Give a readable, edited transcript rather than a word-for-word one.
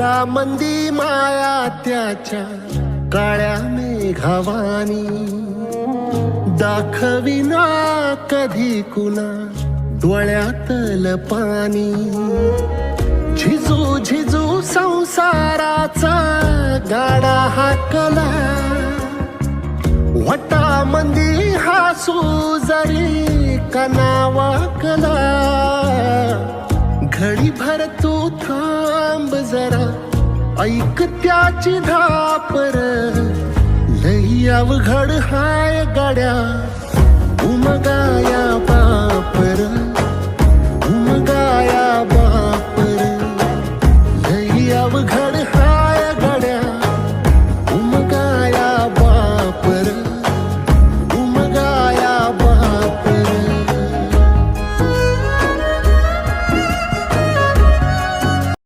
मंदी माया त्याच्या काळ्या मेघावानी दाखविना कधी कुणा डोळ्यातल पाणी झिजू झिजू संसाराचा गाडा हाकला वटा मंदी हासू जरी कनावाकला घडी भर तू थांब जरा ऐक त्याची धापर लई अवघड हाय गाड्या उमगाया बापर उमगाया